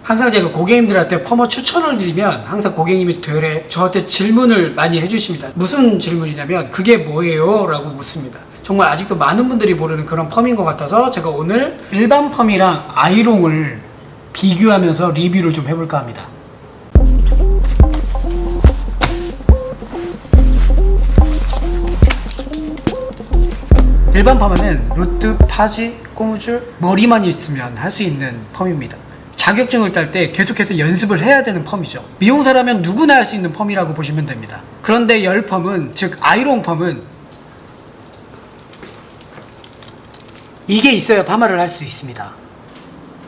항상 제가 고객님들한테 펌어 추천을 드리면 항상 고객님이 되레 저한테 질문을 많이 해주십니다. 무슨 질문이냐면 그게 뭐예요? 라고 묻습니다. 정말 아직도 많은 분들이 모르는 그런 펌인 것 같아서 제가 오늘 일반 펌이랑 아이롱을 비교하면서 리뷰를 좀 해볼까 합니다. 일반 펌은 루트, 파지, 고무줄, 머리만 있으면 할 수 있는 펌입니다. 자격증을 딸 때 계속해서 연습을 해야 되는 펌이죠. 미용사라면 누구나 할 수 있는 펌이라고 보시면 됩니다. 그런데 열 펌은, 즉 아이롱 펌은 이게 있어야 파마를 할 수 있습니다.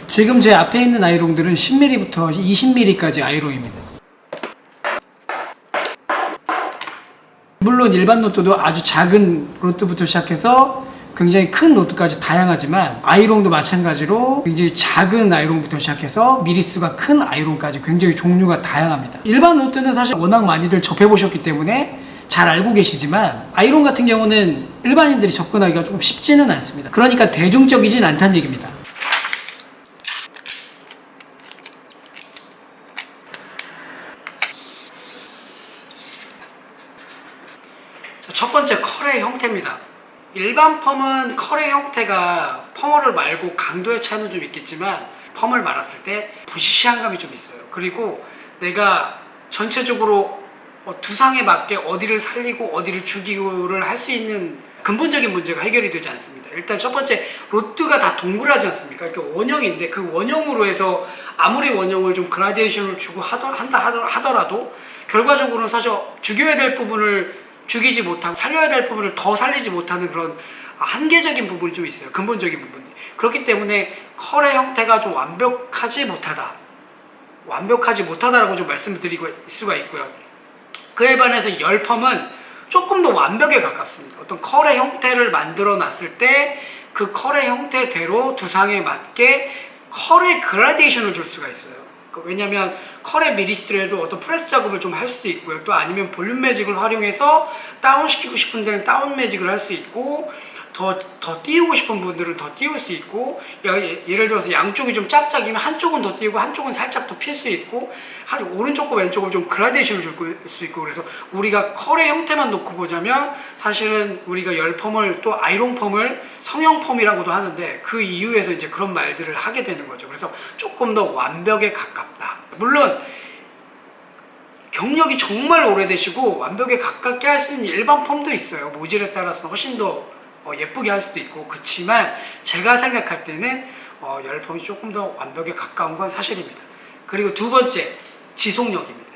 지금 제 앞에 있는 아이롱들은 10mm부터 20mm까지 아이롱입니다. 물론 일반 노트도 아주 작은 노트부터 시작해서 굉장히 큰 노트까지 다양하지만 아이롱도 마찬가지로 굉장히 작은 아이롱부터 시작해서 미리수가 큰 아이롱까지 굉장히 종류가 다양합니다. 일반 노트는 사실 워낙 많이들 접해보셨기 때문에 잘 알고 계시지만 아이롱 같은 경우는 일반인들이 접근하기가 조금 쉽지는 않습니다. 그러니까 대중적이진 않다는 얘기입니다. 첫 번째 컬의 형태입니다. 일반 펌은 컬의 형태가 펌어를 말고 강도의 차이는 좀 있겠지만 펌을 말았을 때 부시시한 감이 좀 있어요. 그리고 내가 전체적으로 두상에 맞게 어디를 살리고 어디를 죽이고를 할 수 있는 근본적인 문제가 해결이 되지 않습니다. 일단 첫 번째 로트가 다 동그랗지 않습니까? 그러니까 원형인데 그 원형으로 해서 아무리 원형을 좀 그라데이션을 주고 하더라도 결과적으로는 사실 죽여야 될 부분을 죽이지 못하고 살려야 될 부분을 더 살리지 못하는 그런 한계적인 부분이 좀 있어요. 근본적인 부분이. 그렇기 때문에 컬의 형태가 좀 완벽하지 못하다라고 좀 말씀을 드릴 수가 있고요. 그에 반해서 열 펌은 조금 더 완벽에 가깝습니다. 어떤 컬의 형태를 만들어 놨을 때 그 컬의 형태대로 두상에 맞게 컬의 그라데이션을 줄 수가 있어요. 왜냐면 컬의 미리스트에도 어떤 프레스 작업을 좀 할 수도 있고요. 또 아니면 볼륨 매직을 활용해서 다운시키고 싶은 데는 다운 매직을 할 수 있고 더 띄우고 싶은 분들은 더 띄울 수 있고 예를 들어서 양쪽이 좀 짝짝이면 한쪽은 더 띄우고 한쪽은 살짝 더 필 수 있고 오른쪽과 왼쪽을 좀 그라데이션을 줄 수 있고 그래서 우리가 컬의 형태만 놓고 보자면 사실은 우리가 열 펌을 또 아이롱 펌을 성형 펌이라고도 하는데 그 이유에서 이제 그런 말들을 하게 되는 거죠. 그래서 조금 더 완벽에 가깝다. 물론 경력이 정말 오래되시고 완벽에 가깝게 할 수 있는 일반 펌도 있어요. 모질에 따라서는 훨씬 더 예쁘게 할 수도 있고 그렇지만 제가 생각할 때는 열 펌이 조금 더 완벽에 가까운 건 사실입니다. 그리고 두 번째 지속력입니다.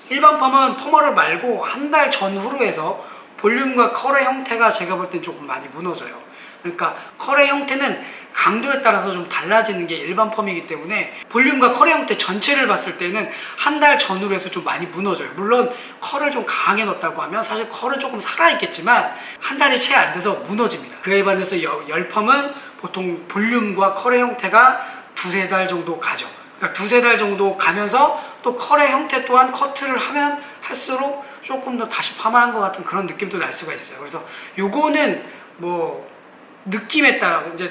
일반 펌은 펌어를 말고 한 달 전후로 해서 볼륨과 컬의 형태가 제가 볼 땐 조금 많이 무너져요. 그러니까 컬의 형태는 강도에 따라서 좀 달라지는 게 일반 펌이기 때문에 볼륨과 컬의 형태 전체를 봤을 때는 한 달 전후로 해서 좀 많이 무너져요. 물론 컬을 좀 강하게 넣었다고 하면 사실 컬은 조금 살아있겠지만 한 달이 채 안 돼서 무너집니다. 그에 반해서 열 펌은 보통 볼륨과 컬의 형태가 두세 달 정도 가죠. 그러니까 두세 달 정도 가면서 또 컬의 형태 또한 커트를 하면 할수록 조금 더 다시 파마한 것 같은 그런 느낌도 날 수가 있어요. 그래서 요거는 뭐 느낌에 따라 이제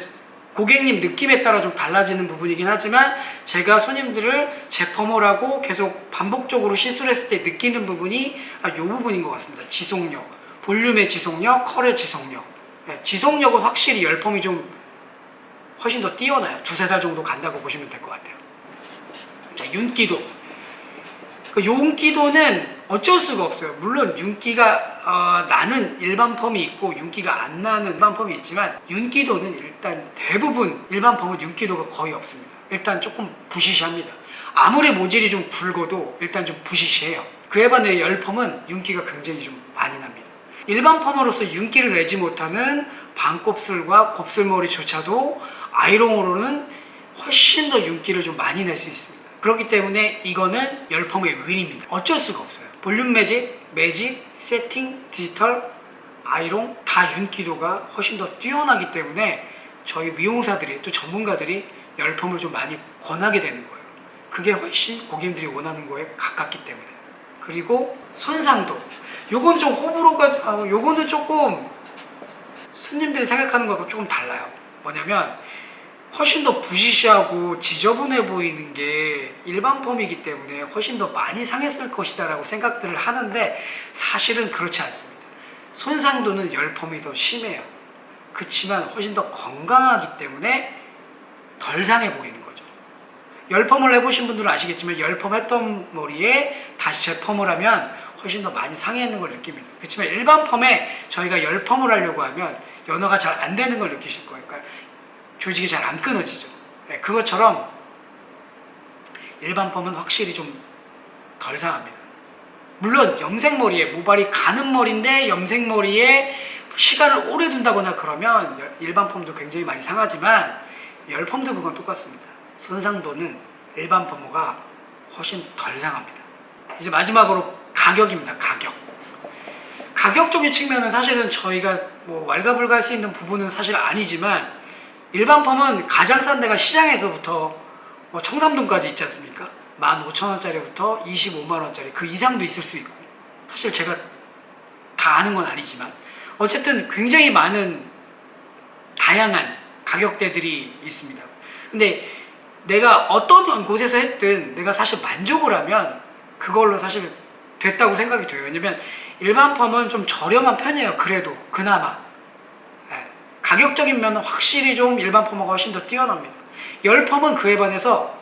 고객님 느낌에 따라 좀 달라지는 부분이긴 하지만 제가 손님들을 제 펌어라고 계속 반복적으로 시술을 했을 때 느끼는 부분이 이 부분인 것 같습니다. 지속력, 볼륨의 지속력, 컬의 지속력. 지속력은 확실히 열 펌이 좀 훨씬 더 뛰어나요. 두세 달 정도 간다고 보시면 될 것 같아요. 자, 윤기도. 윤기도는 어쩔 수가 없어요. 물론 윤기가 나는 일반 펌이 있고 윤기가 안 나는 일반 펌이 있지만 윤기도는 일단 대부분 일반 펌은 윤기도가 거의 없습니다. 일단 조금 부시시합니다. 아무리 모질이 좀 굵어도 일단 좀 부시시해요. 그에 반해 열 펌은 윤기가 굉장히 좀 많이 납니다. 일반 펌으로서 윤기를 내지 못하는 반곱슬과 곱슬머리조차도 아이롱으로는 훨씬 더 윤기를 좀 많이 낼 수 있습니다. 그렇기 때문에 이거는 열 펌의 윈입니다. 어쩔 수가 없어요. 볼륨 매직, 세팅, 디지털, 아이롱 다 윤기도가 훨씬 더 뛰어나기 때문에 저희 미용사들이 또 전문가들이 열 펌을 좀 많이 권하게 되는 거예요. 그게 훨씬 고객님들이 원하는 거에 가깝기 때문에. 그리고 손상도. 요건 좀 호불호가, 요거는 조금 손님들이 생각하는 거하고 조금 달라요. 뭐냐면 훨씬 더 부시시하고 지저분해 보이는 게 일반 펌이기 때문에 훨씬 더 많이 상했을 것이다 라고 생각들을 하는데, 사실은 그렇지 않습니다. 손상도는 열 펌이 더 심해요. 그렇지만 훨씬 더 건강하기 때문에 덜 상해 보이는 거죠. 열 펌을 해보신 분들은 아시겠지만 열 펌 했던 머리에 다시 재펌을 하면 훨씬 더 많이 상해있는 걸 느낍니다. 그렇지만 일반 펌에 저희가 열 펌을 하려고 하면 연화가 잘 안 되는 걸 느끼실 거예요. 그러니까 조직이 잘 안 끊어지죠. 네, 그것처럼 일반 펌은 확실히 좀 덜 상합니다. 물론 염색머리에 모발이 가는 머리인데 염색머리에 시간을 오래 둔다거나 그러면 일반 펌도 굉장히 많이 상하지만 열 펌도 그건 똑같습니다. 손상도는 일반 펌가 훨씬 덜 상합니다. 이제 마지막으로 가격입니다. 가격적인 측면은 사실은 저희가 뭐 왈가불가할 수 있는 부분은 사실 아니지만, 일반 펌은 가장 싼 데가 시장에서부터 청담동까지 있지 않습니까? 15,000원짜리부터 25만원짜리 그 이상도 있을 수 있고, 사실 제가 다 아는 건 아니지만 어쨌든 굉장히 많은 다양한 가격대들이 있습니다. 근데 내가 어떤 곳에서 했든 내가 사실 만족을 하면 그걸로 사실 됐다고 생각이 돼요. 왜냐면 일반 펌은 좀 저렴한 편이에요. 그래도 그나마 가격적인 면은 확실히 좀 일반 펌하고 훨씬 더 뛰어납니다. 열 펌은 그에 반해서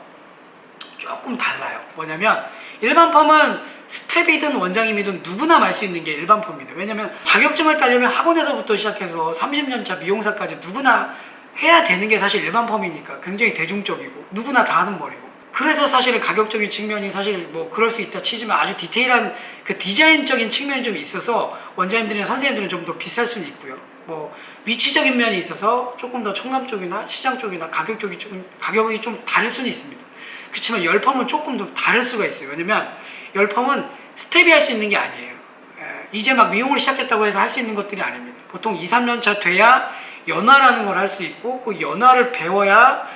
조금 달라요. 뭐냐면 일반 펌은 스텝이든 원장님이든 누구나 말 수 있는 게 일반 펌입니다. 왜냐면 자격증을 따려면 학원에서부터 시작해서 30년차 미용사까지 누구나 해야 되는 게 사실 일반 펌이니까 굉장히 대중적이고 누구나 다 하는 머리고, 그래서 사실은 가격적인 측면이 사실 뭐 그럴 수 있다 치지만 아주 디테일한 그 디자인적인 측면이 좀 있어서 원장님들이나 선생님들은 좀 더 비쌀 수는 있고요. 뭐 위치적인 면이 있어서 조금 더 청담 쪽이나 시장 쪽이나 가격이 좀 다를 수는 있습니다. 그렇지만 열 펌은 조금 더 다를 수가 있어요. 왜냐면 열 펌은 스텝이 할 수 있는 게 아니에요. 이제 막 미용을 시작했다고 해서 할 수 있는 것들이 아닙니다. 보통 2, 3년 차 돼야 연화라는 걸 할 수 있고, 그 연화를 배워야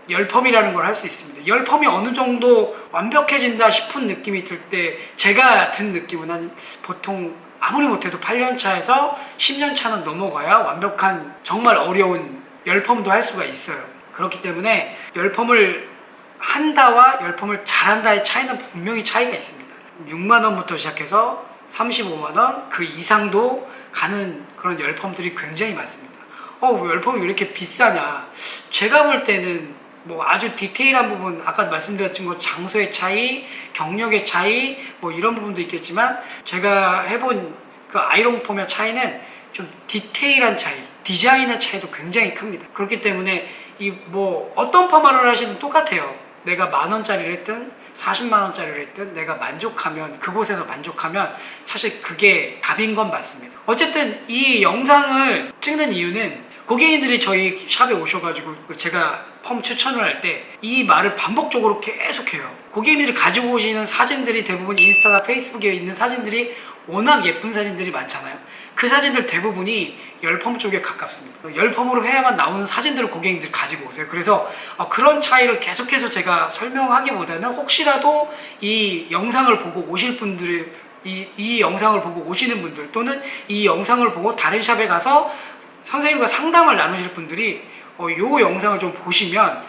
열 펌이라는 걸 할 수 있습니다. 열 펌이 어느 정도 완벽해진다 싶은 느낌이 들 때 제가 든 느낌은 한 보통 아무리 못해도 8년 차에서 10년 차는 넘어가야 완벽한 정말 어려운 열 펌도 할 수가 있어요. 그렇기 때문에 열 펌을 한다와 열 펌을 잘한다의 차이는 분명히 차이가 있습니다. 6만원부터 시작해서 35만원 그 이상도 가는 그런 열 펌들이 굉장히 많습니다. 왜 열 펌이 왜 이렇게 비싸냐? 제가 볼 때는 뭐 아주 디테일한 부분, 아까 말씀드렸던 것 장소의 차이, 경력의 차이, 뭐 이런 부분도 있겠지만, 제가 해본 그 아이롱 펌의 차이는 좀 디테일한 차이, 디자인의 차이도 굉장히 큽니다. 그렇기 때문에 이 뭐 어떤 펌을 하시든 똑같아요. 내가 10,000원짜리를 했든 40만원짜리를 했든 내가 만족하면, 그곳에서 만족하면 사실 그게 답인 건 맞습니다. 어쨌든 이 영상을 찍는 이유는 고객님들이 저희 샵에 오셔가지고 제가 펌 추천을 할 때 이 말을 반복적으로 계속해요. 고객님들이 가지고 오시는 사진들이 대부분 인스타나 페이스북에 있는 사진들이 워낙 예쁜 사진들이 많잖아요. 그 사진들 대부분이 열펌 쪽에 가깝습니다. 열펌으로 해야만 나오는 사진들을 고객님들이 가지고 오세요. 그래서 그런 차이를 계속해서 제가 설명하기보다는 혹시라도 이 영상을 보고 오실 분들이 이 영상을 보고 오시는 분들, 또는 이 영상을 보고 다른 샵에 가서 선생님과 상담을 나누실 분들이 요 영상을 좀 보시면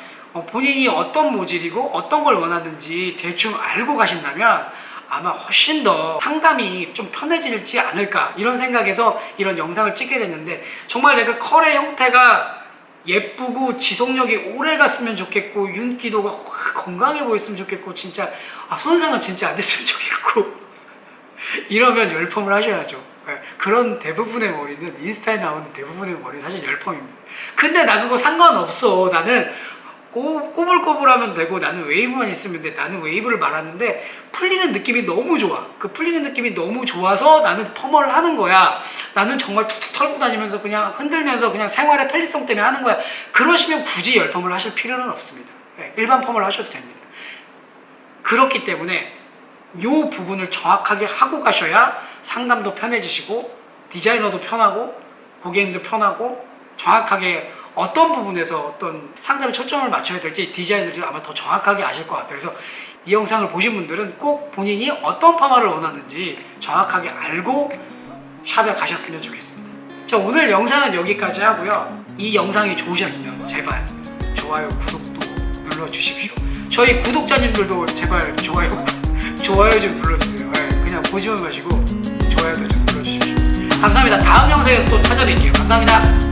본인이 어떤 모질이고 어떤 걸 원하는지 대충 알고 가신다면 아마 훨씬 더 상담이 좀 편해지지 않을까, 이런 생각에서 이런 영상을 찍게 됐는데, 정말 내가 컬의 형태가 예쁘고 지속력이 오래 갔으면 좋겠고 윤기도가 확 건강해 보였으면 좋겠고, 진짜 손상은 진짜 안 됐으면 좋겠고 이러면 열펌을 하셔야죠. 그런 대부분의 머리는, 인스타에 나오는 대부분의 머리는 사실 열펌입니다. 근데 나 그거 상관없어. 나는 꼬불꼬불하면 되고 나는 웨이브만 있으면 돼. 나는 웨이브를 말하는데 풀리는 느낌이 너무 좋아. 그 풀리는 느낌이 너무 좋아서 나는 펌을 하는 거야. 나는 정말 툭툭 털고 다니면서 그냥 흔들면서 그냥 생활의 편리성 때문에 하는 거야. 그러시면 굳이 열펌을 하실 필요는 없습니다. 일반 펌을 하셔도 됩니다. 그렇기 때문에 이 부분을 정확하게 하고 가셔야 상담도 편해지시고 디자이너도 편하고 고객님도 편하고, 정확하게 어떤 부분에서 어떤 상담에 초점을 맞춰야 될지 디자이너들이 아마 더 정확하게 아실 것 같아요. 그래서 이 영상을 보신 분들은 꼭 본인이 어떤 파마를 원하는지 정확하게 알고 샵에 가셨으면 좋겠습니다. 자, 오늘 영상은 여기까지 하고요. 이 영상이 좋으셨으면 제발 좋아요, 구독도 눌러주십시오. 저희 구독자님들도 제발 좋아요 좀 눌러주세요. 네, 그냥 보시면 마시고 좋아요도 좀 눌러주십시오. 감사합니다. 다음 영상에서 또 찾아뵐게요. 감사합니다.